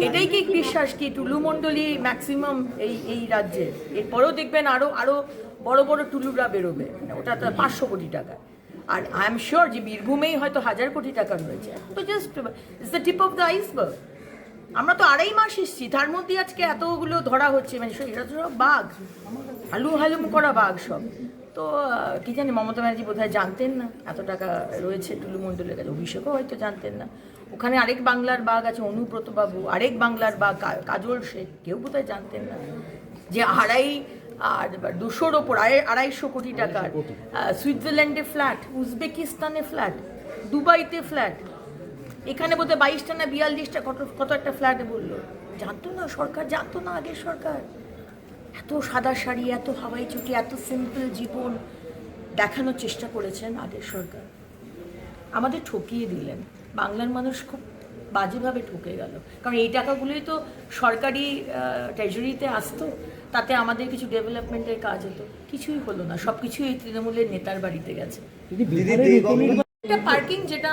এটাই কি বিশ্বাস কি টুলু মণ্ডলী ম্যাক্সিমাম এই রাজ্যে? এরপরেও দেখবেন আরো আরো বড় বড় টুলুরা বেরোবে, ওটা তো 500 কোটি টাকা। আর আই এম শিওর যে বীরভূমেই হয়তো 1000 কোটি টাকা রয়েছে। তো just it's the tip of the iceberg. আমরা তো 2.5 মাস এসেছি, তার মধ্যে আজকে এতগুলো ধরা হচ্ছে, মানে এটা তো সব বাঘ, হালুম করা বাঘ সব। তো কি জানি মমতা ব্যানার্জি বোধহয় জানতেন না এত টাকা রয়েছে টুলু মণ্ডলের কাছে, অভিষেকও হয়তো জানতেন না। ওখানে আরেক বাংলার বাঘ আছে অনুব্রত বাবু, আরেক বাংলার বাঘ কাজল শেখ, কেউ বোধহয় জানতেন না যে 200-র ওপর 250 কোটি টাকার সুইজারল্যান্ডে ফ্ল্যাট, উজবেকিস্তানে ফ্ল্যাট, দুবাইতে ফ্ল্যাট, এখানে বোধহয় 22টা না 42টা কত একটা ফ্ল্যাট বললো। জানতো না সরকার, জানতো না আগের সরকার? এত সাদা শাড়ি, এত হাওয়াই চুটি, এত সিম্পল জীবন দেখানোর চেষ্টা করেছেন আগের সরকার। আমাদের ঠকিয়ে দিলেন, বাংলার মানুষ খুব বাজেভাবে ঠকে গেল। কারণ এই টাকাগুলোই তো সরকারি ট্রেজারিতে আসতো, তাতে আমাদের কিছু ডেভেলপমেন্টের কাজ হতো, কিছুই হলো না। সব কিছুই তৃণমূলের নেতার বাড়িতে গেছে। পার্কিং যেটা